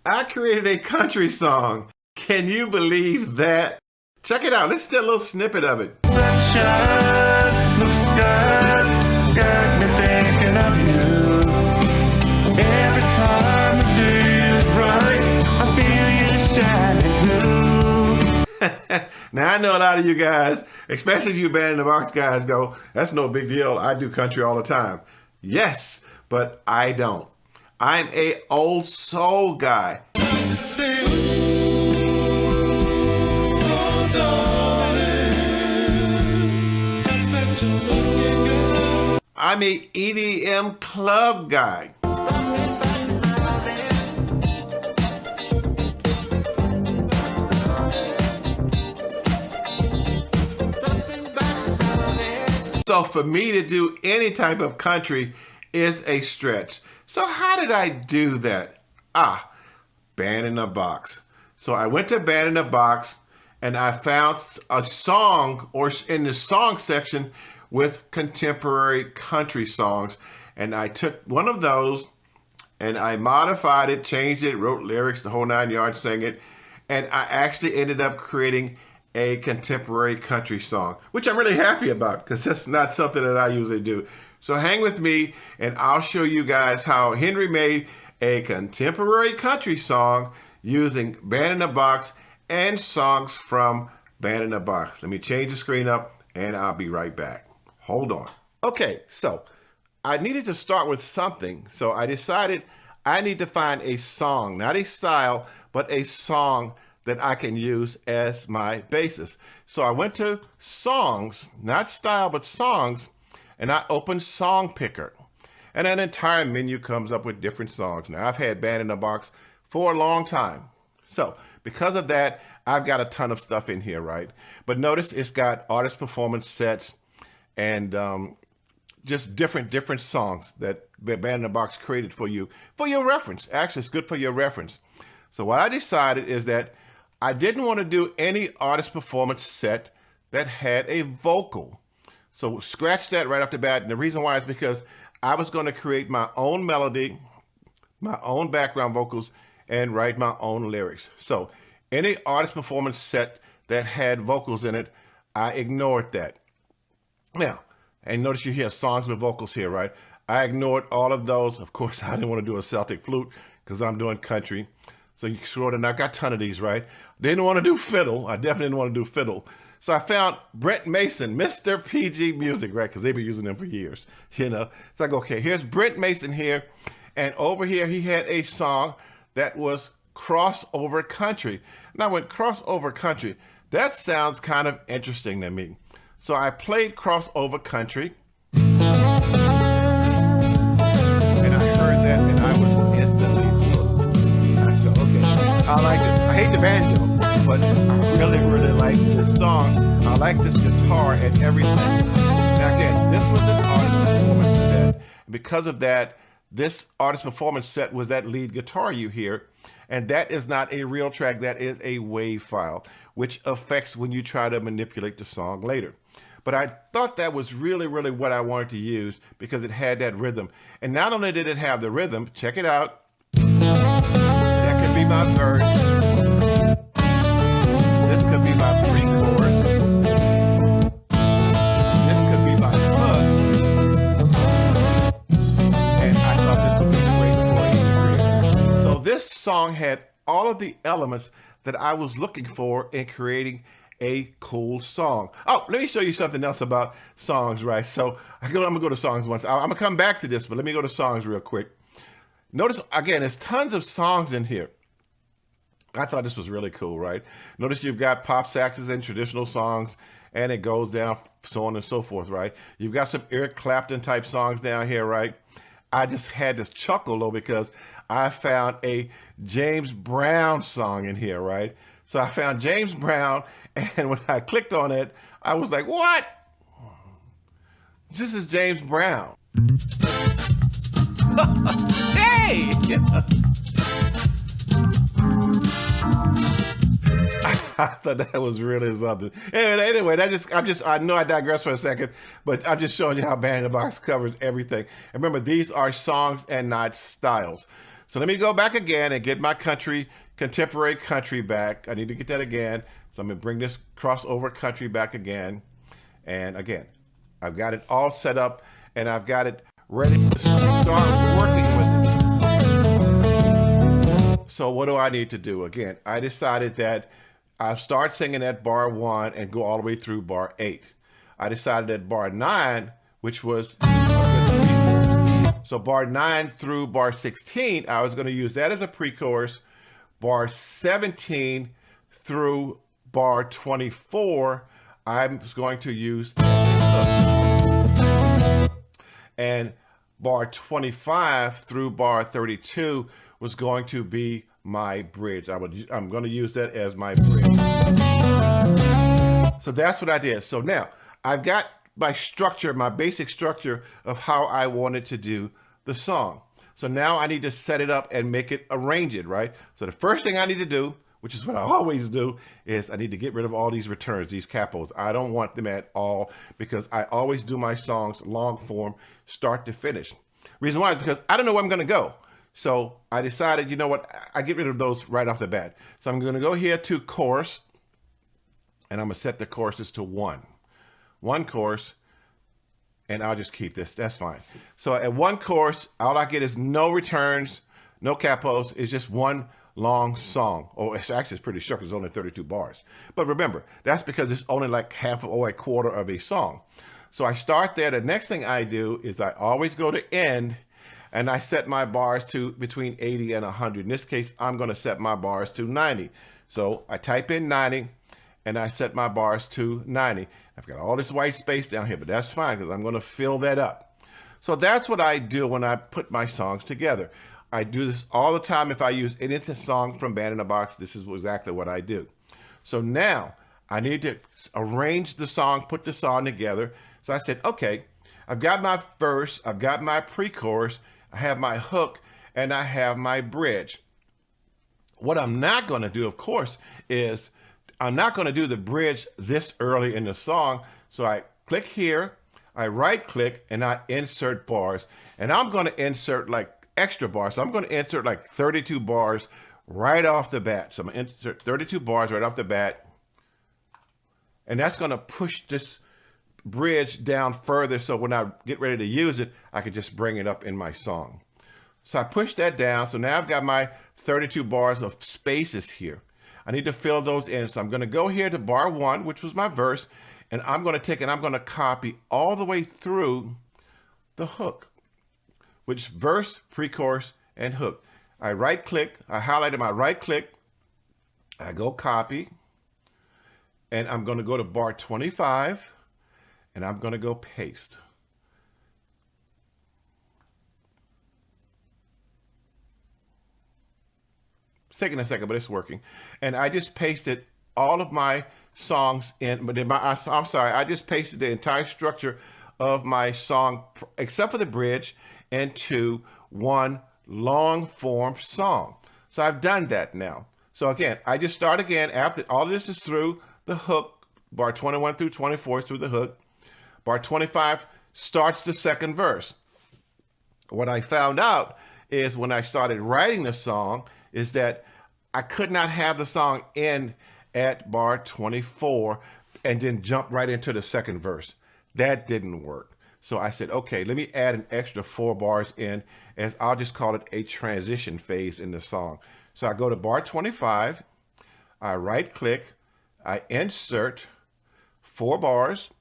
I created a country song. Can you believe that? Check it out. Let's get a little snippet of it. Sunshine, blue skies, got me thinking of you. Every time the day is bright, I feel you shining through. Now, I know a lot of you guys, especially you Band in the Box guys, go, that's no big deal. I do country all the time. Yes, but I don't. I'm a old soul guy. I'm a EDM club guy. So for me to do any type of country is a stretch. So how did I do that? Band in a Box. So I went to Band in a Box and I found a song, or in the song section, with contemporary country songs. And I took one of those and I modified it, changed it, wrote lyrics, the whole 9 yards, sang it. And I actually ended up creating a contemporary country song, which I'm really happy about because that's not something that I usually do. So hang with me and I'll show you guys how Henry made a contemporary country song using Band in a Box and songs from Band in a Box. Let me change the screen up and I'll be right back. Hold on. Okay, so I needed to start with something. So I decided I need to find a song, not a style, but a song that I can use as my basis. So I went to songs, not style, but songs, and I opened Song Picker. And an entire menu comes up with different songs. Now, I've had Band in a Box for a long time. So because of that, I've got a ton of stuff in here, right? But notice it's got artist performance sets and just different songs that Band in a Box created for you, for your reference. Actually, it's good for your reference. So what I decided is that I didn't want to do any artist performance set that had a vocal. So scratch that right off the bat. And the reason why is because I was going to create my own melody, my own background vocals, and write my own lyrics. So any artist performance set that had vocals in it, I ignored that. Now, and notice you hear songs with vocals here, right? I ignored all of those. Of course, I didn't want to do a Celtic flute because I'm doing country. So you sort of, and I've got a ton of these, right? Didn't want to do fiddle. I definitely didn't want to do fiddle. So I found Brent Mason, Mr. PG Music, right? Because they've been using them for years, you know? So I go, okay, here's Brent Mason here. And over here, he had a song that was crossover country. And I went, crossover country. That sounds kind of interesting to me. So I played crossover country. And I heard that and I was instantly hooked. I go, okay, I like it. I hate the banjo, but I really like this song. I like this guitar and everything. Now again, this was an artist performance set. Because of that, this artist performance set was that lead guitar you hear. And that is not a real track, that is a WAV file, which affects when you try to manipulate the song later. But I thought that was really what I wanted to use because it had that rhythm. And not only did it have the rhythm, check it out. That could be my verse. This could be my pre-chorus. This could be my hook. And I thought this would be great for a. So this song had all of the elements that I was looking for in creating a cool song. Oh, let me show you something else about songs, right? So I'm gonna go to songs once. I'm gonna come back to this, but let me go to songs real quick. Notice, again, there's tons of songs in here. I thought this was really cool, right? Notice you've got pop saxes and traditional songs, and it goes down, so on and so forth, right? You've got some Eric Clapton type songs down here, right? I just had this chuckle, though, because I found a James Brown song in here, right? So I found James Brown, and when I clicked on it, I was like, what? This is James Brown. Hey! I thought that was really something. Anyway, I know I digress for a second, but I'm just showing you how Band in a Box covers everything. And remember, these are songs and not styles. So let me go back again and get my country, contemporary country back. I need to get that again. So I'm gonna bring this crossover country back again. And again, I've got it all set up and I've got it ready to start working with it. So what do I need to do? Again, I decided that I'll start singing at bar 1 and go all the way through bar 8. I decided at bar 9, which was, so bar 9 through bar 16, I was going to use that as a pre-chorus. Bar 17 through bar 24, I was going to use, and bar 25 through bar 32 was going to be my bridge. I'm going to use that as my bridge. So that's what I did. So now I've got my structure, my basic structure of how I wanted to do the song. So now I need to set it up and make it, arrange it, right? So the first thing I need to do, which is what I always do, is I need to get rid of all these returns, these capos. I don't want them at all because I always do my songs long form, start to finish. Reason why is because I don't know where I'm going to go. So I decided, you know what, I get rid of those right off the bat. So I'm going to go here to chorus, and I'm going to set the choruses to 1. 1 chorus, and I'll just keep this. That's fine. So at 1 chorus, all I get is no returns, no capos. It's just one long song. Oh, it's actually pretty short. It's only 32 bars. But remember, that's because it's only like half or a quarter of a song. So I start there. The next thing I do is I always go to end, and I set my bars to between 80 and 100. In this case, I'm going to set my bars to 90. So I type in 90, and I set my bars to 90. I've got all this white space down here, but that's fine because I'm going to fill that up. So that's what I do when I put my songs together. I do this all the time. If I use any song from Band in a Box, this is exactly what I do. So now I need to arrange the song, put the song together. So I said, okay, I've got my verse, I've got my pre-chorus, I have my hook, and I have my bridge. What I'm not going to do, of course, is I'm not going to do the bridge this early in the song. So I click here, I right click, and I insert bars. And I'm going to insert like extra bars. So I'm going to insert like 32 bars right off the bat. So I'm going to insert 32 bars right off the bat. And that's going to push this bridge down further, so when I get ready to use it, I can just bring it up in my song. So I push that down. So now I've got my 32 bars of spaces here. I need to fill those in. So I'm going to go here to bar 1, which was my verse, and I'm going to take and I'm going to copy all the way through the hook, which verse, pre-chorus, and hook. I right click, I highlighted my right click, I go copy, and I'm going to go to bar 25, and I'm going to go paste. It's taking a second, but it's working. And I just pasted all of my songs in, but I'm sorry, I just pasted the entire structure of my song, except for the bridge, into one long form song. So I've done that now. So again, I just start again after all of this is through the hook, bar 21 through 24 is through the hook. Bar 25 starts the second verse. What I found out is when I started writing the song is that I could not have the song end at bar 24 and then jump right into the second verse. That didn't work. So I said, okay, let me add an extra 4 bars in, as I'll just call it a transition phase in the song. So I go to bar 25, I right click, I insert 4 bars.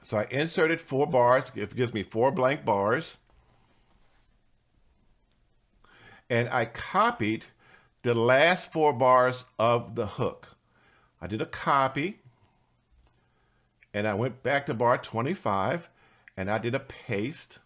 So I inserted 4 bars. It gives me 4 blank bars. And I copied the last 4 bars of the hook. I did a copy. And I went back to bar 25. And I did a paste.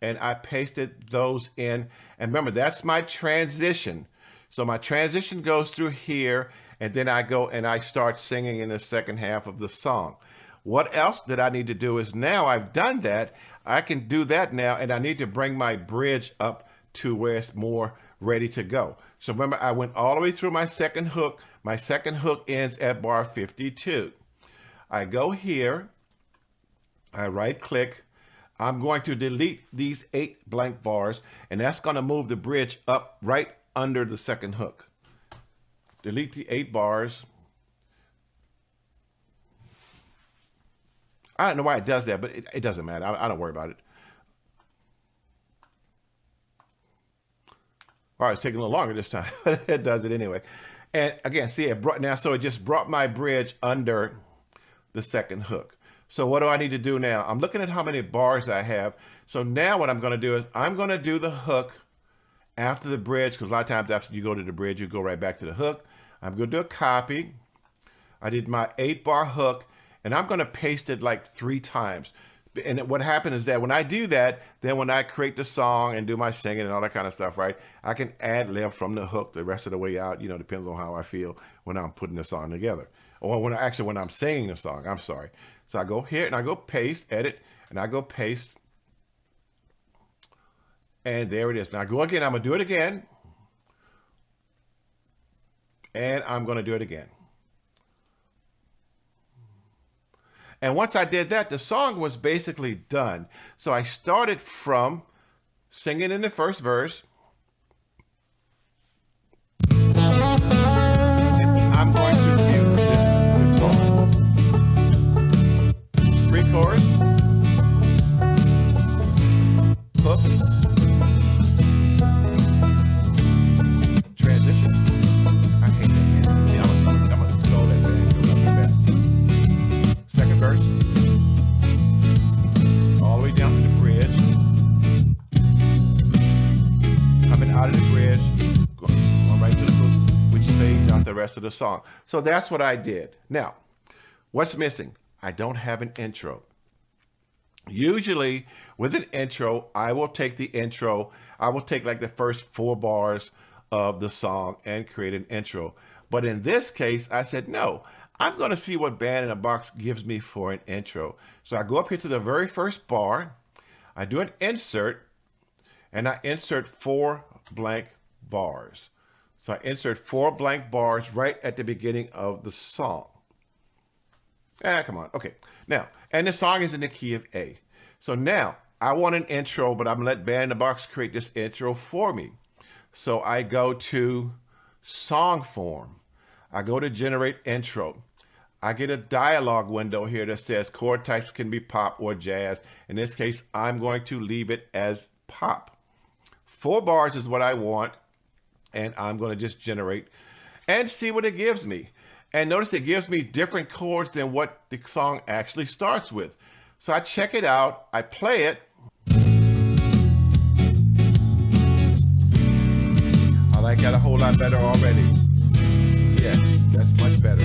And I pasted those in. And remember, that's my transition. So my transition goes through here. And then I go and I start singing in the second half of the song. What else that I need to do is now I've done that, I can do that now, and I need to bring my bridge up to where it's more ready to go. So remember, I went all the way through my second hook. My second hook ends at bar 52. I go here, I right click, I'm going to delete these 8 blank bars, and that's going to move the bridge up right under the second hook. Delete the 8 bars. I don't know why it does that, but it doesn't matter. I don't worry about it. All right, it's taking a little longer this time, but it does it anyway. And again, see, so it just brought my bridge under the second hook. So what do I need to do now? I'm looking at how many bars I have. So now what I'm going to do is I'm going to do the hook after the bridge, because a lot of times after you go to the bridge, you go right back to the hook. I'm going to do a copy. I did my 8-bar hook, and I'm going to paste it like 3 times. And what happens is that when I do that, then when I create the song and do my singing and all that kind of stuff, right, I can ad lib from the hook the rest of the way out. You know, depends on how I feel when I'm putting the song together. Or when I'm singing the song, I'm sorry. So I go here and I go paste, edit, and I go paste. And there it is. Now I go again, I'm going to do it again. And I'm going to do it again. And once I did that, the song was basically done. So I started from singing in the first verse. And I'm going to use this guitar. Pre-chorus. Hook. Transition. I hate that, man. Yeah, I'm gonna slow that man. Second verse, all the way down to the bridge, coming out of the bridge, going right to the hook, which fades out the rest of the song. So that's what I did. Now, what's missing? I don't have an intro. Usually with an intro, I will take the intro, I will take like the first 4 bars of the song and create an intro. But in this case, I said, no, I'm going to see what Band in a Box gives me for an intro. So I go up here to the very first bar, I do an insert, and I insert 4 blank bars. So I insert 4 blank bars right at the beginning of the song. Come on. Okay. Now, and the song is in the key of A. So now I want an intro, but I'm going to let Band in a Box create this intro for me. So I go to song form. I go to generate intro. I get a dialog window here that says chord types can be pop or jazz. In this case, I'm going to leave it as pop. 4 bars is what I want, and I'm going to just generate and see what it gives me. And notice it gives me different chords than what the song actually starts with. So I check it out, I play it. I like that a whole lot better already. Yes, that's much better.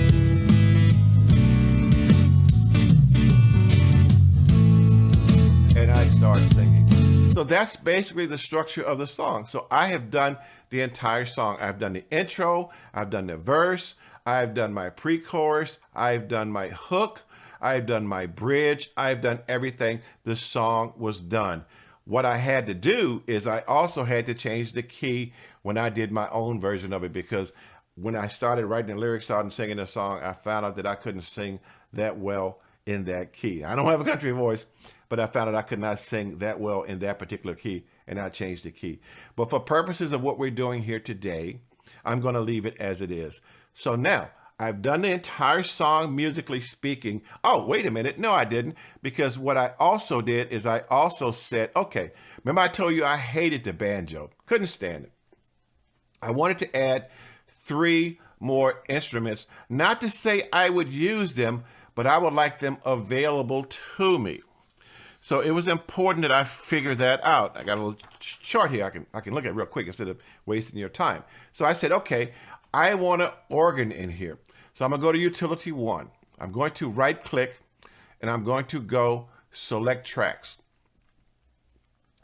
And I start singing. So that's basically the structure of the song. So I have done the entire song. I've done the intro, I've done the verse, I've done my pre-chorus, I've done my hook, I've done my bridge, I've done everything. The song was done. What I had to do is I also had to change the key when I did my own version of it, because when I started writing the lyrics out and singing the song, I found out that I couldn't sing that well in that key. I don't have a country voice, but I found out I could not sing that well in that particular key, and I changed the key. But for purposes of what we're doing here today, I'm going to leave it as it is. So now I've done the entire song musically speaking. Oh, wait a minute. No, I didn't. Because what I also did is I also said, okay, remember I told you I hated the banjo. Couldn't stand it. I wanted to add 3 more instruments. Not to say I would use them, but I would like them available to me. So it was important that I figure that out. I got a little chart here I can look at real quick instead of wasting your time. So I said, okay, I want an organ in here. So I'm going to go to Utility 1. I'm going to right click and I'm going to go select tracks.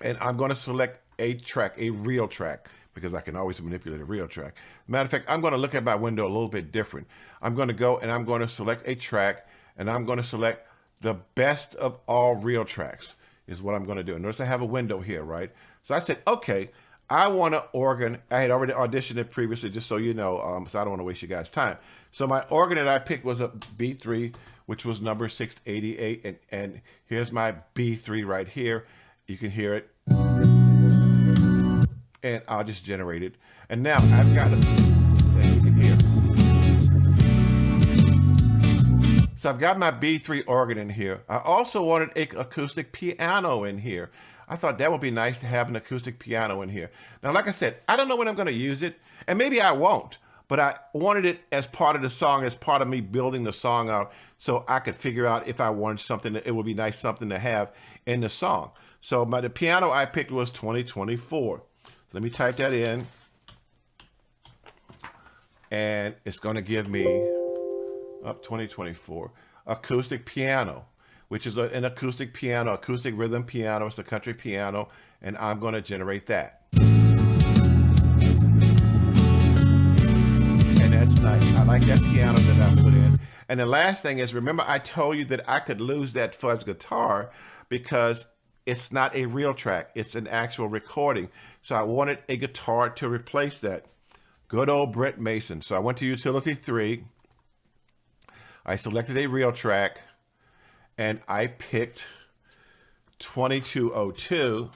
And I'm going to select a track, a real track, because I can always manipulate a real track. Matter of fact, I'm going to look at my window a little bit different. I'm going to go and I'm going to select a track, and I'm going to select the best of all real tracks is what I'm going to do. And notice I have a window here, right? So I said, okay, I want an organ. I had already auditioned it previously, just so you know, so I don't want to waste you guys' time. So my organ that I picked was a B3, which was number 688. And here's my B3 right here. You can hear it. And I'll just generate it. And now I've got it. And you can hear. So I've got my B3 organ in here. I also wanted an acoustic piano in here. I thought that would be nice to have an acoustic piano in here. Now, like I said, I don't know when I'm going to use it, and maybe I won't, but I wanted it as part of the song, as part of me building the song out, so I could figure out if I wanted something that it would be nice something to have in the song. So the piano I picked was 2024. Let me type that in, and it's going to give me 2024 acoustic piano, which is an acoustic piano, acoustic rhythm piano. It's a country piano, and I'm going to generate that. And that's nice. I like that piano that I put in. And the last thing is, remember I told you that I could lose that fuzz guitar because it's not a real track. It's an actual recording. So I wanted a guitar to replace that. Good old Brent Mason. So I went to Utility 3. I selected a real track, and I picked 2202,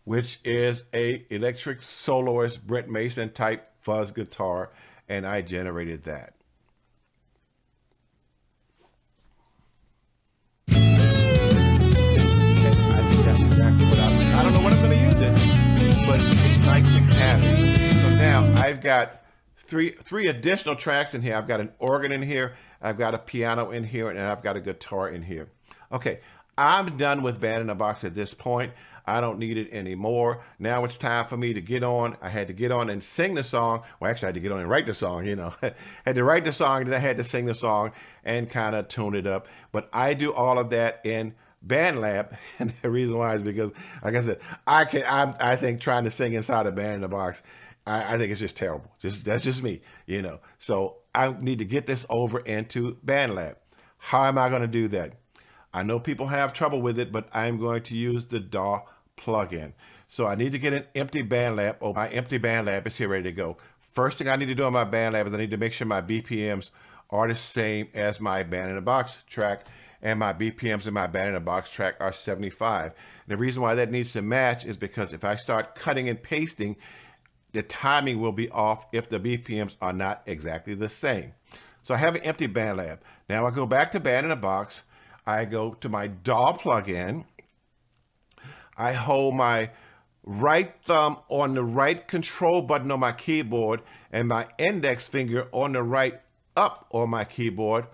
which is a electric soloist Brent Mason type fuzz guitar, and I generated that. I don't know when I'm going to use it, but it's nice to have it. So now I've got three additional tracks in here. I've got an organ in here, I've got a piano in here, and I've got a guitar in here. Okay, I'm done with Band in a Box at this point. I don't need it anymore. Now it's time for me to get on. I had to get on and sing the song. Well, actually, I had to get on and write the song, you know. Had to write the song, then I had to sing the song and kind of tune it up. But I do all of that in BandLab, and the reason why is because, like I said, I think trying to sing inside a Band in a Box, I think it's just terrible. That's just me, you know. So I need to get this over into BandLab. How am I going to do that? I know people have trouble with it, but I'm going to use the DAW plugin. So I need to get an empty BandLab. Oh, my empty BandLab is here ready to go. First thing I need to do on my BandLab is I need to make sure my BPMs are the same as my Band in a Box track, and my BPMs in my Band in a Box track are 75. And the reason why that needs to match is because if I start cutting and pasting, the timing will be off if the BPMs are not exactly the same. So I have an empty BandLab. Now I go back to Band in a Box. I go to my DAW plugin. I hold my right thumb on the right control button on my keyboard and my index finger on the right up on my keyboard.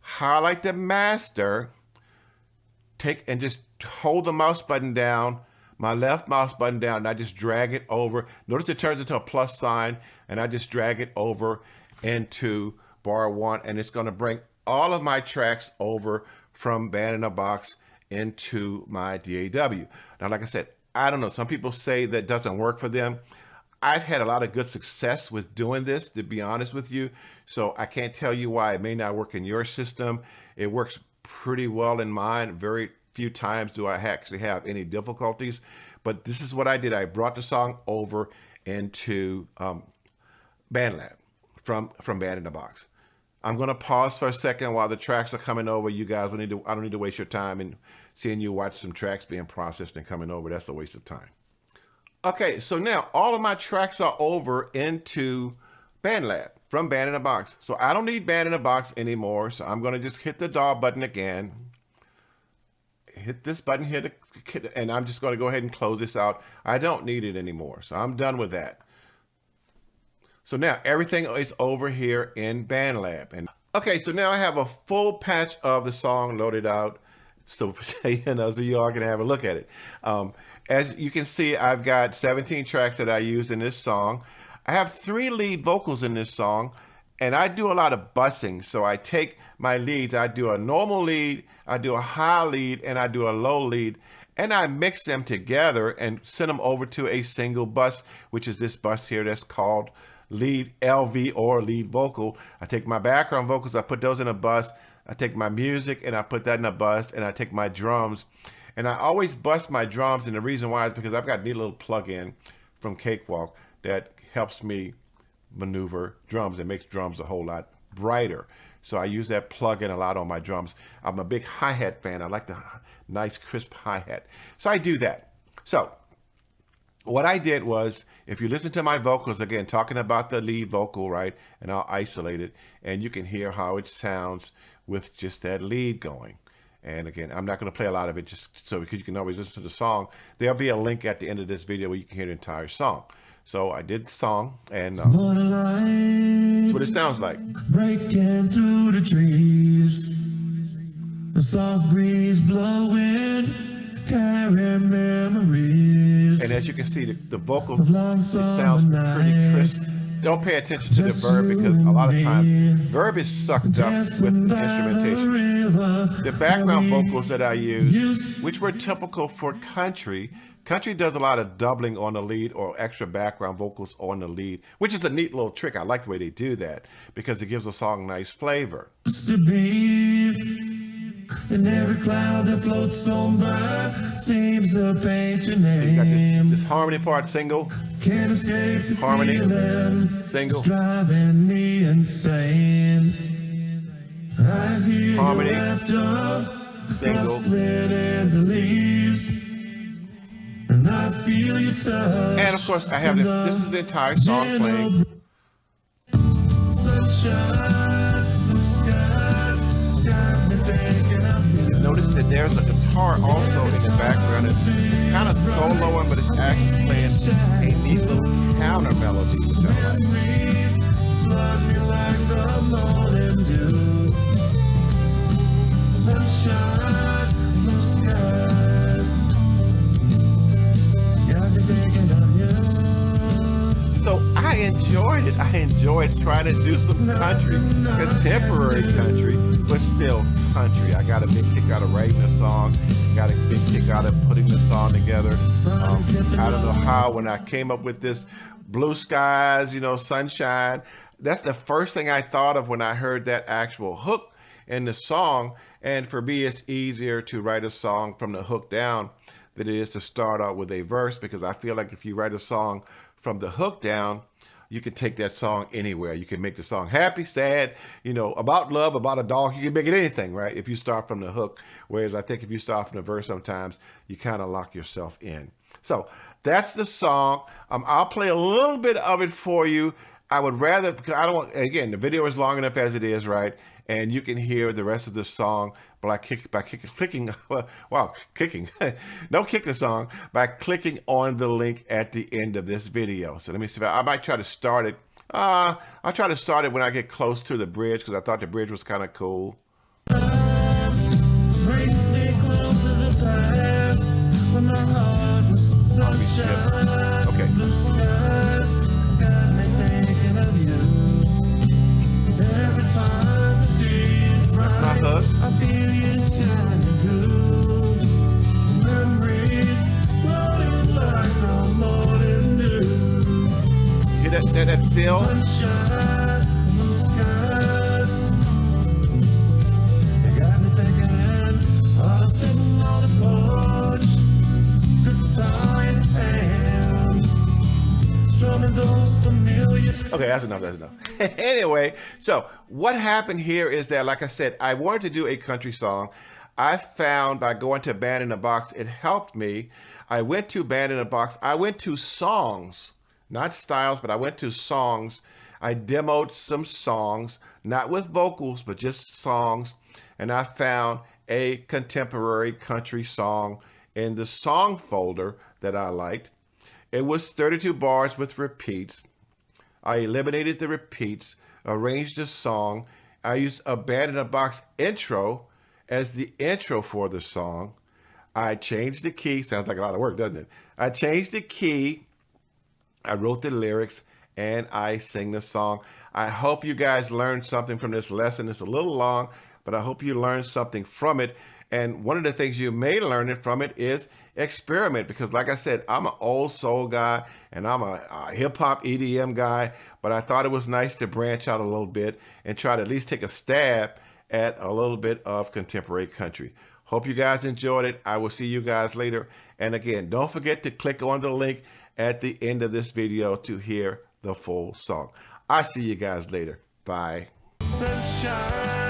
Highlight the master. Take and just hold the mouse button down, my left mouse button down, and I just drag it over. Notice it turns into a plus sign, and I just drag it over into bar 1, and it's going to bring all of my tracks over from Band in a Box into my DAW. Now, like I said, I don't know. Some people say that doesn't work for them. I've had a lot of good success with doing this, to be honest with you. So I can't tell you why it may not work in your system. It works pretty well in mine. Very few times do I actually have any difficulties, but this is what I did. I brought the song over into BandLab from Band in a Box. I'm going to pause for a second while the tracks are coming over. You guys, I don't need to waste your time in seeing you watch some tracks being processed and coming over. That's a waste of time. Okay, so now all of my tracks are over into BandLab from Band in a Box. So I don't need Band in a Box anymore. So I'm going to just hit the DAW button again. Hit this button here, and I'm just going to go ahead and close this out. I don't need it anymore. So I'm done with that. So now everything is over here in BandLab. And okay, so now I have a full patch of the song loaded out. So, you know, so you all can have a look at it. As you can see, I've got 17 tracks that I use in this song. I have 3 lead vocals in this song, and I do a lot of bussing. So I take my leads, I do a normal lead, I do a high lead, and I do a low lead, and I mix them together and send them over to a single bus, which is this bus here that's called lead LV or lead vocal. I take my background vocals, I put those in a bus. I take my music and I put that in a bus, and I take my drums. And I always bust my drums, and the reason why is because I've got a neat little plug-in from Cakewalk that helps me maneuver drums and makes drums a whole lot brighter. So I use that plugin a lot on my drums. I'm a big hi-hat fan. I like the nice crisp hi-hat. So I do that. So what I did was, if you listen to my vocals, again, talking about the lead vocal, right, and I'll isolate it, and you can hear how it sounds with just that lead going. And again, I'm not going to play a lot of it just so because you can always listen to the song. There'll be a link at the end of this video where you can hear the entire song. So I did the song, and that's what it sounds like. Breaking through the trees, the soft breeze blowing, carrying memories. And as you can see, the vocal, it sounds pretty crisp. Don't pay attention to the verb because a lot of times verb is sucked up with the instrumentation. The background vocals that I use, which were typical for country, country does a lot of doubling on the lead or extra background vocals on the lead, which is a neat little trick. I like the way they do that because it gives a song nice flavor. And every cloud that floats on by seems to paint your name. So you got this harmony part single, can't escape the harmony feeling, single, it's driving me insane. I hear harmony single, rustling in the leaves, and I feel your touch. And of course, I have this is the entire song playing. Sunshine, blue skies, got me thinking of you. Notice that there's a guitar also in the background. It's kind of soloing, but it's actually playing a neat little counter melody, which I like. Flood me like the morning dew. Sunshine, blue skies, got me thinking of you. So I enjoyed it. I enjoyed trying to do some country, contemporary country, but still country. I got a big kick out of writing a song. Got a big kick out of putting the song together. I don't know how, when I came up with this blue skies, you know, sunshine, that's the first thing I thought of when I heard that actual hook in the song. And for me, it's easier to write a song from the hook down than it is to start out with a verse, because I feel like if you write a song from the hook down, you can take that song anywhere. You can make the song happy, sad, you know, about love, about a dog. You can make it anything, right? If you start from the hook. Whereas I think if you start from the verse, sometimes you kind of lock yourself in. So that's the song. I'll play a little bit of it for you. I would rather, because I don't want, again, the video is long enough as it is, right? And you can hear the rest of the song by clicking, don't kick the song, by clicking on the link at the end of this video. So let me see if I might try to start it. I'll try to start it when I get close to the bridge, because I thought the bridge was kind of cool. Brings me close to the past when my heart was sunshine. Okay. Blue skies got me thinking of you. Every time the day is bright, I feel you shining through. Memories floating like the morning dew. Hear that feel? Sunshine, blue skies. You got me thinking, I'm sitting on the porch, guitar in hand, strumming those familiar. Okay, that's enough. Anyway, so what happened here is that, like I said, I wanted to do a country song. I found by going to Band in the Box, it helped me. I went to Band in the Box. I went to songs, not styles, but I went to songs. I demoed some songs, not with vocals, but just songs. And I found a contemporary country song in the song folder that I liked. It was 32 bars with repeats. I eliminated the repeats, arranged the song. I used a Band in a Box intro as the intro for the song. I changed the key. Sounds like a lot of work, doesn't it? I changed the key. I wrote the lyrics, and I sing the song. I hope you guys learned something from this lesson. It's a little long, but I hope you learned something from it. And one of the things you may learn it from it is experiment, because like I said, I'm an old soul guy and I'm a hip hop EDM guy, but I thought it was nice to branch out a little bit and try to at least take a stab at a little bit of contemporary country. Hope you guys enjoyed it. I will see you guys later. And again, don't forget to click on the link at the end of this video to hear the full song. I'll see you guys later. Bye. Sunshine.